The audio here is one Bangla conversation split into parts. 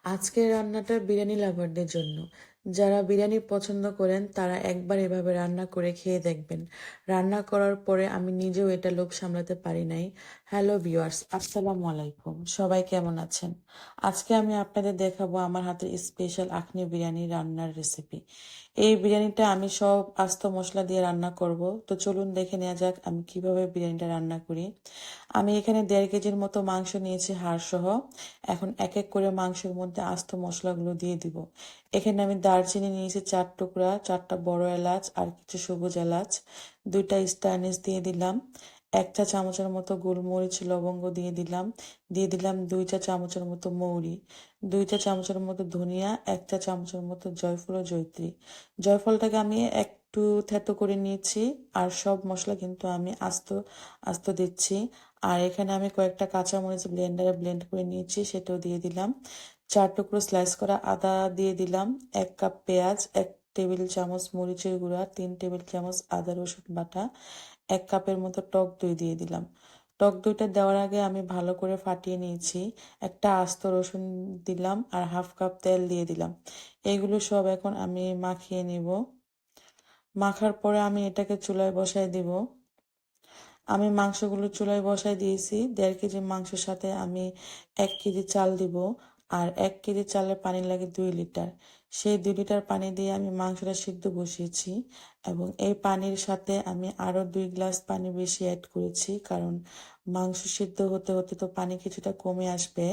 আজকের রান্নাটা বিরিয়ানি লাভারদের জন্য। যারা বিরিয়ানি পছন্দ করেন তারা একবার এভাবে রান্না করে খেয়ে দেখবেন। রান্না করার পরে আমি নিজেও এটা লোভ সামলাতে পারি নাই। হ্যালো ভিউয়ার্স, আসসালামু আলাইকুম। সবাই কেমন আছেন? আজকে আমি আপনাদের দেখাবো আমার হাতের স্পেশাল আখনি বিরিয়ানি রান্নার রেসিপি। এই বিরিয়ানিটা আমি সব আস্ত মশলা দিয়ে রান্না করব। তো চলুন দেখে নেওয়া যাক আমি কিভাবে বিরিয়ানিটা রান্না করি। আমি এখানে 1.5 কেজির মতো মাংস নিয়েছি হাড় সহ। এখন এক এক করে মাংসের মধ্যে আস্ত মশলাগুলো দিয়ে দিব। এখানে আমি দারচিনি নিয়েছি 4 টুকরা, 4টা বড় এলাচ আর কিছু সবুজ এলাচ, 2টা স্টার আনিস দিয়ে দিলাম, 1 চা চামচের মতো গোলমরিচ লবঙ্গ দিয়ে দিলাম, 2 চা চামচের মতো মৌরি, 2 চা চামচের মতো ধনিয়া, 1 চা চামচের মতো জয়ফল ও জয়ত্রী। জয়ফলটাকে আমি একটু থেতো করে নিয়েছি। আর সব মশলা কিন্তু আমি আস্ত আস্ত দিচ্ছি। আর এখানে আমি কয়েকটা কাঁচামরিচ ব্লেন্ডারে ব্লেন্ড করে নিয়েছি, সেটাও দিয়ে দিলাম। 4 টুকরো স্লাইস করা আদা দিয়ে দিলাম, 1 কাপ পেঁয়াজ, 1 টেবিল চামচ মরিচের গুঁড়া, 3 টেবিল চামচ আদা রসুন বাটা, 1 কাপের মতো টক দই দিয়ে দিলাম। টক দইটা দেওয়ার আগে আমি ভালো করে ফাটিয়ে নিয়েছি। একটা আস্ত রসুন দিলাম আর 1/2 কাপ তেল দিয়ে দিলাম। এগুলো সব এখন আমি মাখিয়ে নিব। মাখার পরে আমি এটাকে চুলায় বসায় দিব। আমি মাংসগুলো চুলায় বসায় দিয়েছি। 1.5 কেজি মাংসের সাথে আমি 1 কেজি চাল দিব। আর 1 কেজি চালের পানি লাগে 2 লিটার। সেই 2 লিটার পানি দিয়ে আমি মাংসটা সিদ্ধ বসিয়েছি। এবং এই পানির সাথে আমি আরো 2 গ্লাস পানি বেশি অ্যাড করেছি, কারণ মাংস সিদ্ধ হতে হতে তো পানি কিছুটা কমে আসবে।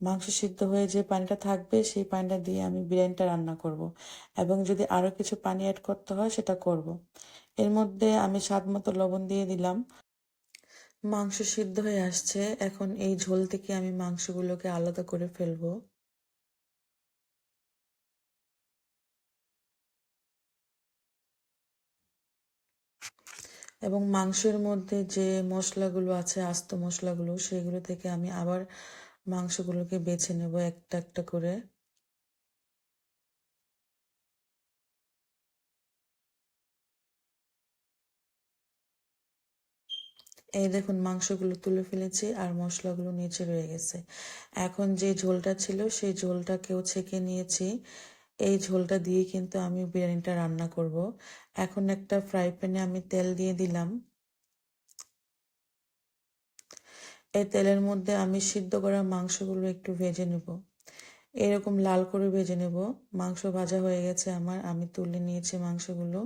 মাংস সিদ্ধ হয়ে যে পানিটা থাকবে সেই পানিটা দিয়ে আমি বিরিয়ানিটা রান্না করব। এবং যদি আরো কিছু পানি অ্যাড করতে হয় সেটা করব। এর মধ্যে আমি স্বাদ মতো লবণ দিয়ে দিলাম। মাংস সিদ্ধ হয়ে আসছে। এখন এই ঝোল থেকে আমি মাংসগুলোকে আলাদা করে ফেলবো। এবং মাংসের মধ্যে যে মশলাগুলো আছে, আস্ত মশলাগুলো, সেগুলো থেকে আমি আবার মাংসগুলোকে বেছে নেব একটা একটা করে। এই দেখুন, মাংসগুলো তুলে ফেলেছি আর মশলাগুলো নিচে রয়ে গেছে। এখন যে ঝোলটা ছিল সেই ঝোলটাকেও ছেঁকে নিয়েছি। এই ঝোলটা দিয়ে কিন্তু আমি বিরিয়ানিটা রান্না করব। এখন একটা ফ্রাই প্যানে আমি তেল দিয়ে দিলাম। এই তেলের মধ্যে আমি সিদ্ধ করা মাংসগুলো একটু ভেজে নেব। এরকম লাল করে ভেজে নেব। মাংস ভাজা হয়ে গেছে আমার, আমি তুলে নিয়েছি মাংসগুলো।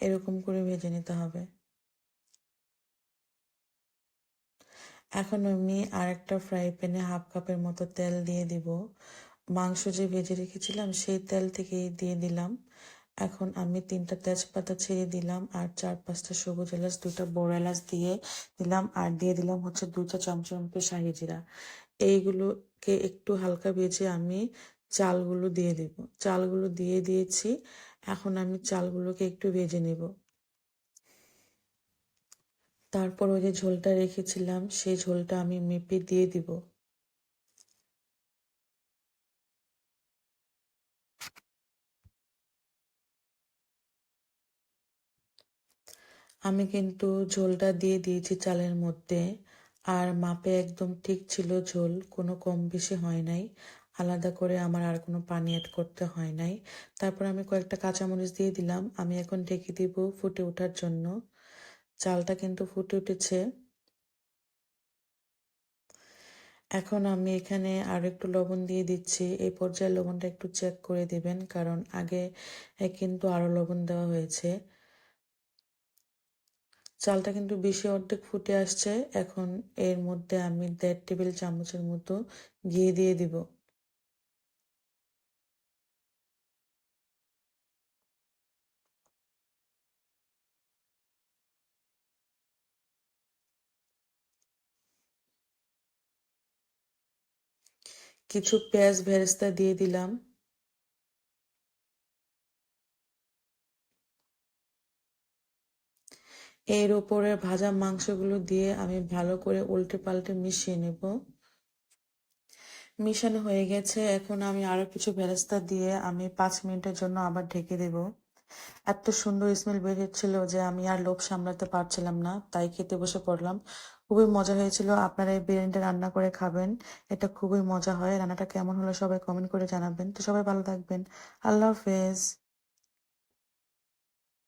এরকম করে ভেজে নিতে হবে। এখন আমি আর একটা ফ্রাই প্যানে 1/2 কাপের মতো তেল দিয়ে দিব। মাংস যে ভেজে রেখেছিলাম সেই তেল থেকেই দিয়ে দিলাম। এখন আমি 3টা তেজপাতা ছেড়ে দিলাম আর 4-5টা সবুজ এলাচ, 2টা বড় এলাচ দিয়ে দিলাম। আর দিয়ে দিলাম হচ্ছে 2 চা চামচের মতো শাহি জিরা। এইগুলোকে একটু হালকা ভেজে আমি চালগুলো দিয়ে দিব। চালগুলো দিয়ে দিয়েছি। এখন আমি চালগুলোকে একটু ভেজে নেব। তারপর ওই যে ঝোলটা রেখেছিলাম সেই ঝোলটা আমি মেপে দিয়ে দিব। আমি কিন্তু ঝোলটা দিয়ে দিয়েছি চালের মধ্যে। আর মাপে একদম ঠিক ছিল ঝোল, কোনো কম বেশি হয় নাই। আলাদা করে আমার আর কোনো পানি অ্যাড করতে হয় নাই। তারপর আমি কয়েকটা কাঁচামরিচ দিয়ে দিলাম। আমি এখন ঢেকে দিব ফুটে ওঠার জন্য। চালটা কিন্তু ফুটে উঠেছে। এখন আমি এখানে আরো একটু লবণ দিয়ে দিচ্ছি। এই পর্যায়ে লবণটা একটু চেক করে দিবেন, কারণ আগে কিন্তু আরো লবণ দেওয়া হয়েছে। চালটা কিন্তু বেশি অর্ধেক ফুটে আসছে। এখন এর মধ্যে আমি 1.5 টেবিল চামচের মতো ঘি দিয়ে দিব। কিছু পেঁয়াজ বেরেস্তা দিয়ে দিলাম। এর উপরে ভাজা মাংসগুলো দিয়ে আমি ভালো করে উল্টে পাল্টে মিশিয়ে নেব। মিশানো হয়ে গেছে। এখন আমি আরো কিছু বেরেস্তা দিয়ে আমি 5 মিনিটের জন্য আবার ঢেকে দেব। এত সুন্দর স্মেল বের হচ্ছিল যে আমি আর লোভ সামলাতে পারছিলাম না, তাই খেতে বসে পড়লাম। খুবই মজা হয়েছিল। আপনারা এই বিরিয়ানিটা রান্না করে খাবেন, এটা খুবই মজা হয়। রান্নাটা কেমন হলো সবাই কমেন্ট করে জানাবেন। তো সবাই ভালো থাকবেন। আল্লাহ হাফেজ।